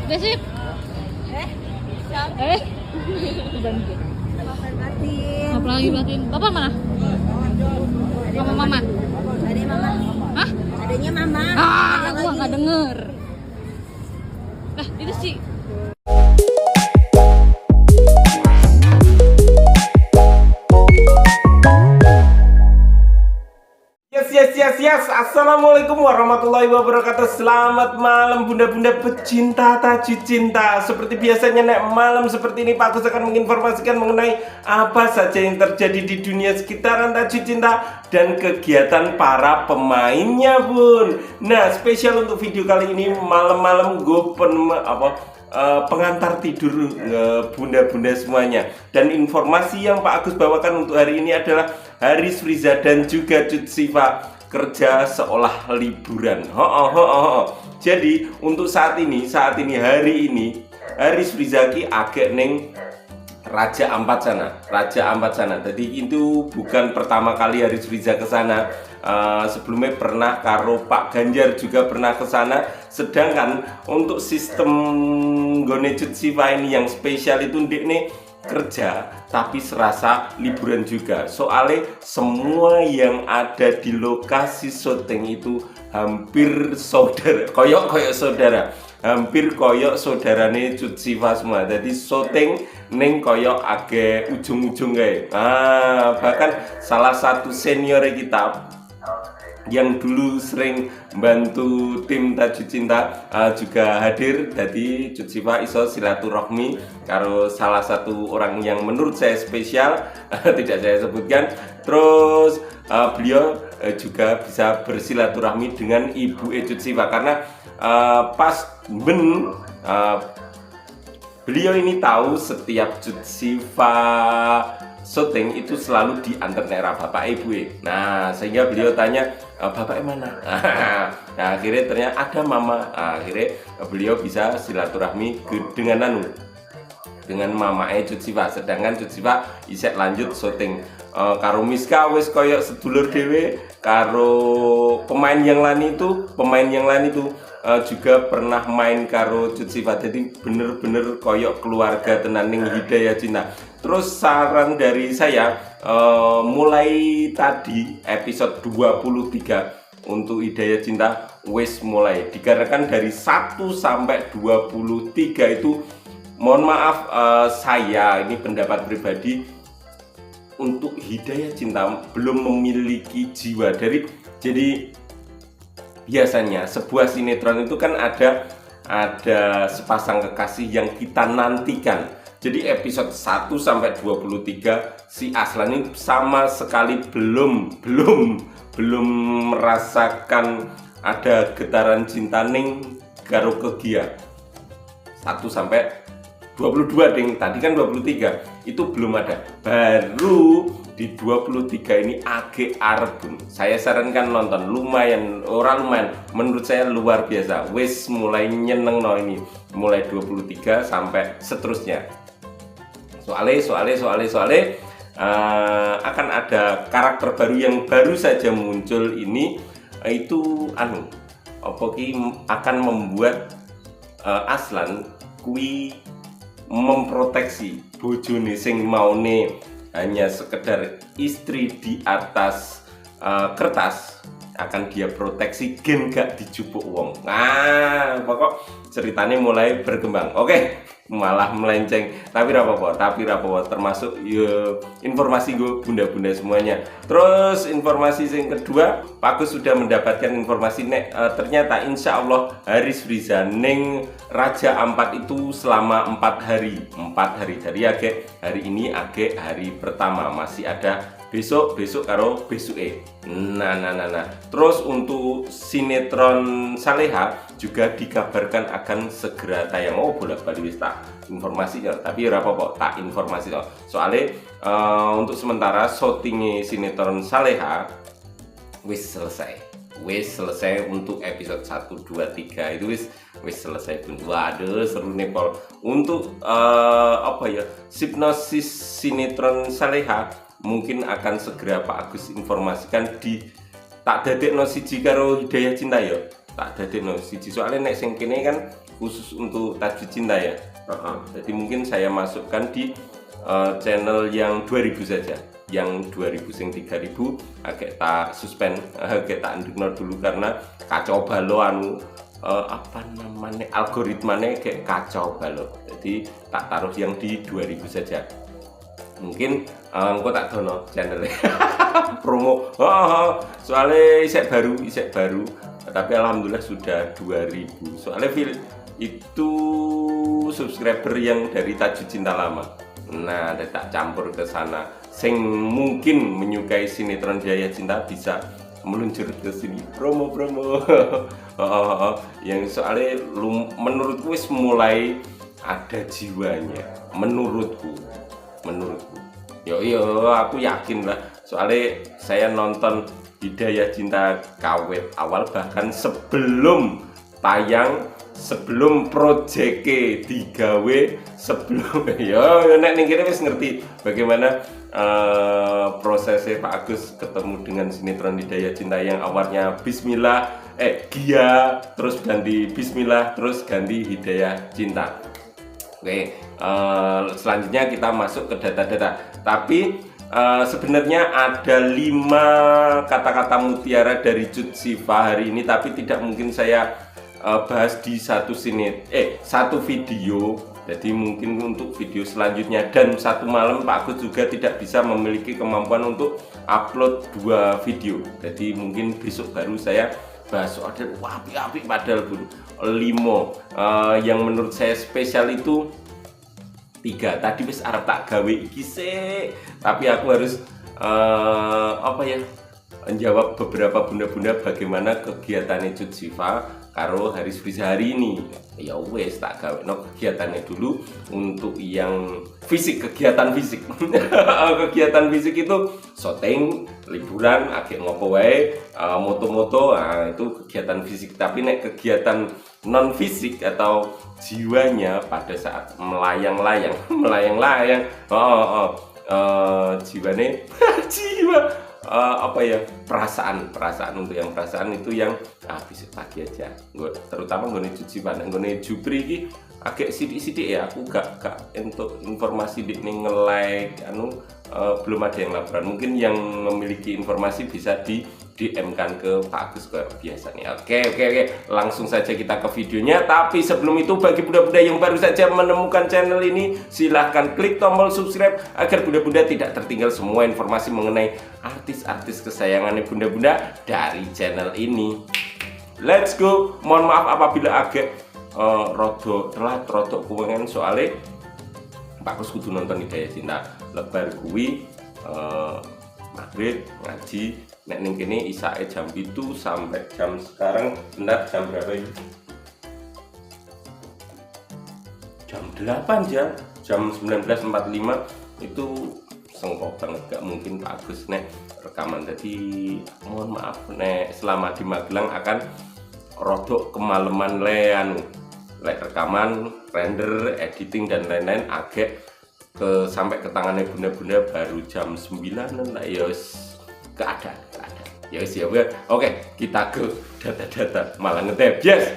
Udah sip. Bantu. Apa lagi batin? Bapak mana? Sama mama. Ada mama. Hah? Adanya mama. Gua nggak denger. Lah, itu sih. Yes. Assalamualaikum warahmatullahi wabarakatuh. Selamat malam bunda-bunda pecinta tajud cinta. Seperti biasanya nek malam seperti ini Pak Agus akan menginformasikan mengenai apa saja yang terjadi di dunia sekitaran tajud cinta dan kegiatan para pemainnya bun. Nah, spesial untuk video kali ini malam-malam gue pengantar tidur bunda-bunda semuanya. Dan informasi yang Pak Agus bawakan untuk hari ini adalah Haris Friza dan juga Cut Siva kerja seolah liburan. Jadi untuk saat ini hari ini Haris Friza ki agak neng Raja Ampat sana. Jadi itu bukan pertama kali Haris Friza ke sana. Sebelumnya pernah karo Pak Ganjar juga pernah ke sana. Sedangkan untuk sistem Gone Cut Siva ini yang spesial itu nih kerja tapi serasa liburan juga. Soalnya semua yang ada di lokasi syuting itu hampir saudara, koyok saudara. Hampir koyok saudarane Cut Siva semua. Jadi syuting neng koyok agak ujung-ujung kayak. Bahkan salah satu senior kita yang dulu sering bantu tim Tajud Cinta juga hadir. Jadi Cut Siva iso silaturahmi karo salah satu orang yang menurut saya spesial tidak saya sebutkan. Terus beliau juga bisa bersilaturahmi dengan ibu Cut Siva karena pas beliau ini tahu setiap Cut Siva syuting itu selalu diantar daerah bapak ibu. Nah, sehingga beliau tanya, bapaknya mana? Nah, akhirnya ternyata ada mama. Akhirnya beliau bisa silaturahmi dengan mama Cut Siva. Sedangkan Cut Siva isek lanjut syuting karo Miska wis koyok sedulur dewe, karo pemain yang lain itu juga pernah main karo Cut Siva. Jadi bener-bener koyok keluarga tenan ning Hidayah Cinta. Terus saran dari saya mulai tadi episode 23 untuk Hidayah Cinta wis mulai dikarenakan dari 1 sampai 23 itu mohon maaf saya ini pendapat pribadi untuk Hidayah Cinta belum memiliki jiwa jadi biasanya sebuah sinetron itu kan ada sepasang kekasih yang kita nantikan. Jadi episode 1 sampai 23 si Aslan ini sama sekali belum merasakan ada getaran cinta ning karo Kegia. 1 sampai 22 ding, tadi kan 23 itu belum ada. Baru di 23 ini agak arbun. Saya sarankan nonton, lumayan menurut saya luar biasa. Wes mulai nyeneng no ini, mulai 23 sampai seterusnya. Soalnya akan ada karakter baru yang baru saja muncul ini, itu akan membuat Aslan kui memproteksi bojone sing maune hanya sekedar istri di atas kertas, akan dia proteksi gen gak dijupuk wong. Nah, pokok ceritanya mulai berkembang. Oke, malah melenceng. Tapi rapopo, termasuk informasi gue bunda-bunda semuanya. Terus informasi yang kedua, Pak Agus sudah mendapatkan informasi ternyata insya Allah Haris Friza neng Raja Ampat itu selama 4 hari. Dari hari ini hari pertama, masih ada besok karo besuke. Nah. Terus untuk sinetron Saleha juga dikabarkan akan segera tayang. Bolak-balik wis tak informasinya, tapi ora apa-apa tak informasi. Soalnya untuk sementara syuting sinetron Saleha wis selesai untuk episode 1, 2, 3 itu wis selesai pun. Waduh, seru nih Pol. Untuk hipnosis sinetron Saleha mungkin akan segera Pak Agus informasikan di tak dadekno siji karo Hidayah Cinta ya. Tak dadekno siji soalnya nek sing kene kan khusus untuk Tajuk Cinta ya. Jadi mungkin saya masukkan di channel yang 2000 saja. Yang 2000 sing 3000 agak tak suspend, agak tak andekno dulu karena kacau balau apa namanya, algoritmanya kayak kacau balau. Jadi tak taruh yang di 2000 saja. Mungkin engko tak dono channelnya promo. Soalnya isek baru. Tapi alhamdulillah sudah 2000. Soalnya itu subscriber yang dari Tajuk Cinta lama. Nah, tak campur ke sana. Sing mungkin menyukai sinetron Jaya Cinta bisa meluncur ke sini promo. Yang soalnya menurutku wis mulai ada jiwanya. Menurutku. Yo aku yakin lah. Soalnya saya nonton Hidayah Cinta kawet awal, bahkan sebelum tayang, sebelum projeke digawe, sebelum nek ning kene wis ngerti bagaimana prosesnya Pak Agus ketemu dengan sinetron Hidayah Cinta yang awalnya Bismillah, Gia, terus ganti Bismillah, terus ganti Hidayah Cinta. Oke, selanjutnya kita masuk ke data-data. Tapi sebenarnya ada 5 kata-kata mutiara dari Cut Siva hari ini, tapi tidak mungkin saya bahas di satu video. Jadi mungkin untuk video selanjutnya, dan satu malam Pak Agus juga tidak bisa memiliki kemampuan untuk upload 2 video. Jadi mungkin besok baru saya bahas soal api padahal pun 5 yang menurut saya spesial itu 3. Tadi wis arep tak gawe iki sik, tapi aku harus menjawab beberapa bunda-bunda bagaimana kegiatannya Cut Siva karo Haris Friza hari ini. Ya wes tak gawe kegiatannya dulu. Untuk yang fisik, kegiatan fisik kegiatan fisik itu syuting, liburan, agak ngopo wae, moto-moto, itu kegiatan fisik. Tapi nek kegiatan non fisik atau jiwanya pada saat melayang-layang jiwane jiwa perasaan untuk yang perasaan itu yang besok pagi aja. Terutama gue cuci pandang, gue jupri ini agak sidik ya. Aku gak untuk informasi di nge-like belum ada yang laporan. Mungkin yang memiliki informasi bisa di DM kan ke Pak Agus kayak biasa nih. Oke, langsung saja kita ke videonya. Tapi sebelum itu, bagi bunda-bunda yang baru saja menemukan channel ini, silahkan klik tombol subscribe agar bunda-bunda tidak tertinggal semua informasi mengenai artis-artis kesayangannya bunda-bunda dari channel ini. Let's go. Mohon maaf apabila agak rodok kuwengen, soalnya Pak Agus kudu nonton Hidayah Cinta lebar kuwi maghrib ngaji. Nek ning kene isake jam 7 sampai jam sekarang benar jam berapa ini? Jam 8 ya. Jam 19.45 itu sengkok banget, gak mungkin Pak Agus nek rekaman. Jadi mohon maaf nek selama di Magelang akan rodok kemalaman lek rekaman, render, editing dan lain-lain agak sampai ke tangannya bunda-bunda baru jam 9 lah ya keadaan. Ya siap ya. Oke, kita ke data-data malah ngetep. Yes.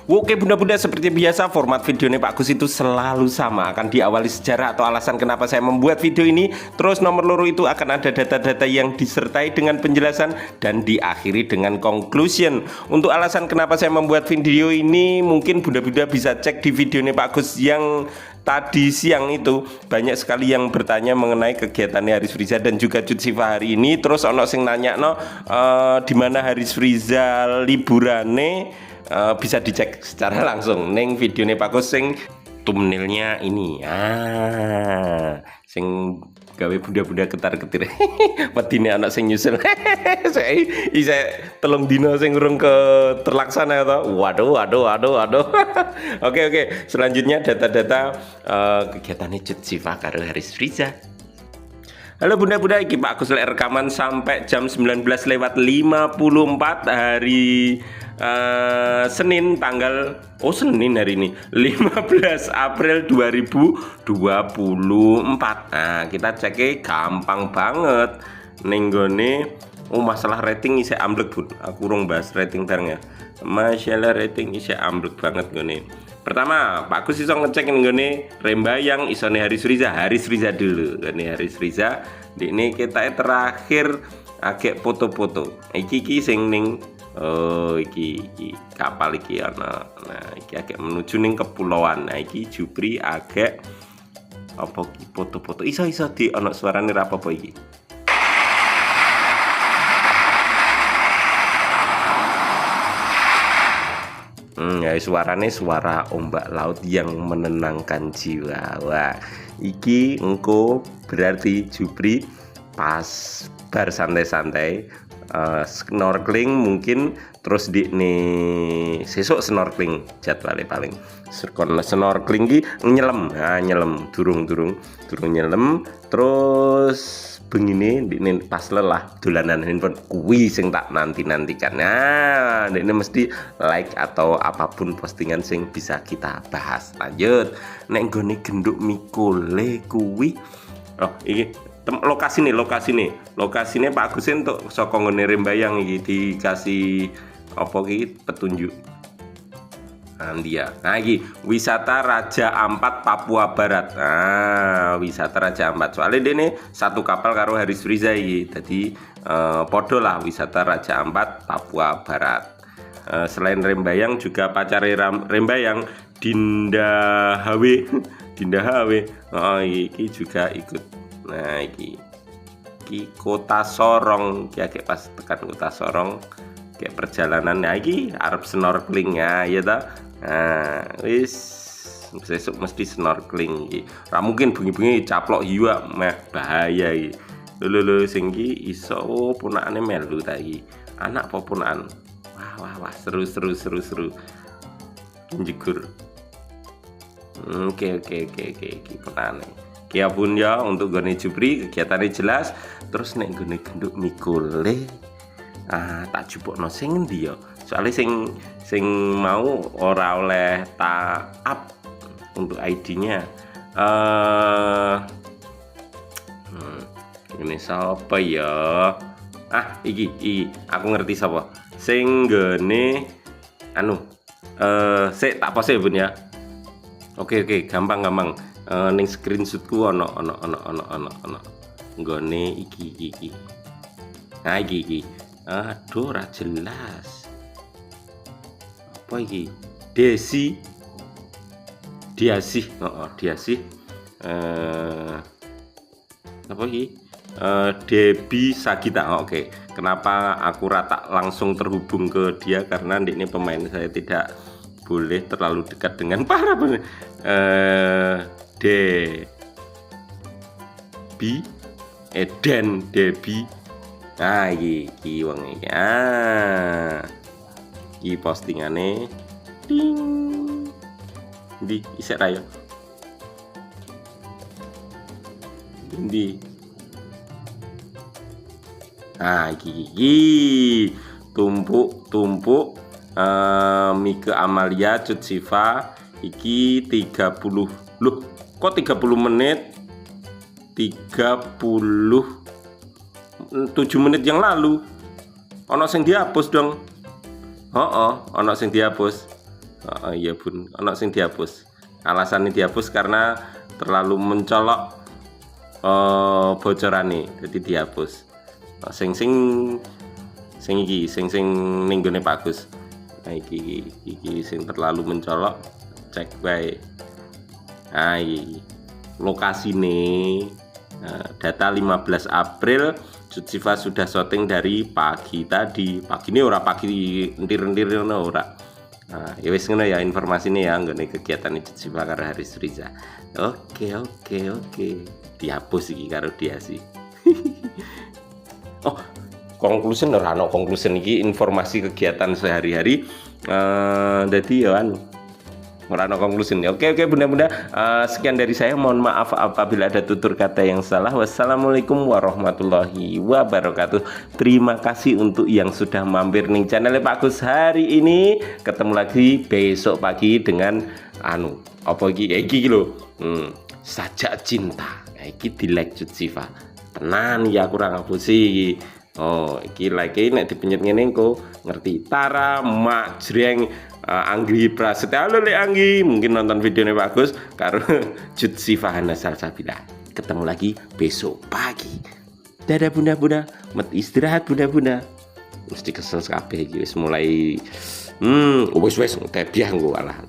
Oke bunda-bunda, seperti biasa format videonya Pak Agus itu selalu sama. Akan diawali sejarah atau alasan kenapa saya membuat video ini. Terus nomor loro itu akan ada data-data yang disertai dengan penjelasan, dan diakhiri dengan conclusion. Untuk alasan kenapa saya membuat video ini, mungkin bunda-bunda bisa cek di videonya Pak Agus yang tadi siang itu. Banyak sekali yang bertanya mengenai kegiatannya Haris Friza dan juga Cut Siva hari ini. Terus ono sing nanya di mana Haris Friza liburane. Bisa dicek secara langsung neng videonya Pak Agus sing thumbnailnya ini. Sing gawe bunda-bunda ketar-ketir. Wedine anak sing nyusul. Saya telung dino sing urung ke terlaksana to. Waduh. Oke. Selanjutnya data-data kegiatannya Cut Siva karo Haris Friza. Halo bunda-bunda, iki Pak Agus rekaman sampai jam 19:54 hari Senin hari ini 15 April 2024. Nah, kita cek gampang banget ning gone masalah rating isih amblek, Bun. Aku urung bahas rating bareng ya. Masalah rating isih amblek banget gone. Pertama, Pak Gus iso ngecek nggone Rembayang isone Haris Riza dulu. Gone Haris Riza ini kita terakhir agak foto-foto. Iki sing ning iki kapal iki ana. Nah, iki agak menuju ning kepulauan. Nah, iki Jupri agak apa iki foto-foto. Iso di ana suarane ra apa-apa iki. Ya suaranya suara ombak laut yang menenangkan jiwa. Wah, iki engko berarti Jupri pas bar santai-santai snorkeling mungkin terus di nih sesuk snorkeling jadwalnya paling snorkeling ki nyelam durung nyelam terus begini ini pas lelah dolanan handphone kuwi sing tak nantikan. Nah ini mesti like atau apapun postingan sing bisa kita bahas. Lanjut nek nggone genduk mikule kuwi iki lokasi nih Pak Agus untuk saka nggone Rembayang iki dikasih apa iki petunjuk. Nah iki wisata Raja Ampat Papua Barat. Nah wisata Raja Ampat soalnya dene satu kapal karo Haris Riza iki dadi podo lah wisata Raja Ampat Papua Barat. Selain Rembayang juga pacare Rembayang Dinda HW iki juga ikut. Nah iki Kota Sorong kayak pas tekan Kota Sorong kayak perjalanan iki arep snorkeling ya ta. Nah wis besok mesti snorkeling iki. Ra mungkin bengi-bengi caplok hiu meh bahaya iki. Lho sing iki iso punakane melu ta iki. Anak apa punakan? Wah seru. Njegur. Oke iki punakane. Kia pun ya untuk gone Jupri kegiatannya jelas. Terus nek gone genduk mikule tak jupukno sing endi ya? Soalnya sing mau ora oleh tak up untuk ID-nya. Ini siapa ya? Iki aku ngerti siapa. Sing gone sik tak pose Bun ya. Oke gampang. Ning screenshotku ono nggone iki. Nah iki. Aduh ora jelas. Apa iki? Diasih. Apa iki? Debbie Sagita. Oke. Kenapa aku rata langsung terhubung ke dia karena ini pemain saya tidak boleh terlalu dekat dengan para pemain. Debbie. Nah iki wong iki. Iki postingane ding. Di isek ra yo. Di. Iki tumpuk Mika Amalia Cut Siva iki 30. Loh, kok 30 menit? 37 menit yang lalu. Ono sing dihapus dong. Ono sing dihapus. Iya Bun, ono sing dihapus. Alasannya dihapus karena terlalu mencolok bocorane, jadi dihapus. Sing iki ning gone Pak Gus. Nah iki sing terlalu mencolok, cek bae. Nah iki lokasine data 15 April Cut Siva sudah syuting dari pagi tadi. Pagi ini ora pagi entir-entir ngono ora. Nah, ya wis ngono ya informasinya ya nggone kegiatan Cut Siva karo Haris Riza. Oke. Dihapus iki karo dia sih. Conclusion ora ono conclusion iki informasi kegiatan sehari-hari. Dadi ya ora ono konklusin. Oke bunda-bunda, sekian dari saya. Mohon maaf apabila ada tutur kata yang salah. Wassalamualaikum warahmatullahi wabarakatuh. Terima kasih untuk yang sudah mampir nih channel Pak Agus hari ini. Ketemu lagi besok pagi dengan apa iki lho. Sajak cinta. Iki di like Cut Siva. Tenan ya kurang ngapusi. Oh, iki like nek dipenyet ngene engko ngerti. Tara Mak Jreng Anggi Prasetya. Halo Le Anggi, mungkin nonton videonya bagus karo Cut Siva Hana Salsabila. Ketemu lagi besok pagi. Dadah bunda-bunda, met istirahat bunda-bunda. Mesti kesel kabeh iki wis mulai wis tebiah engko alah.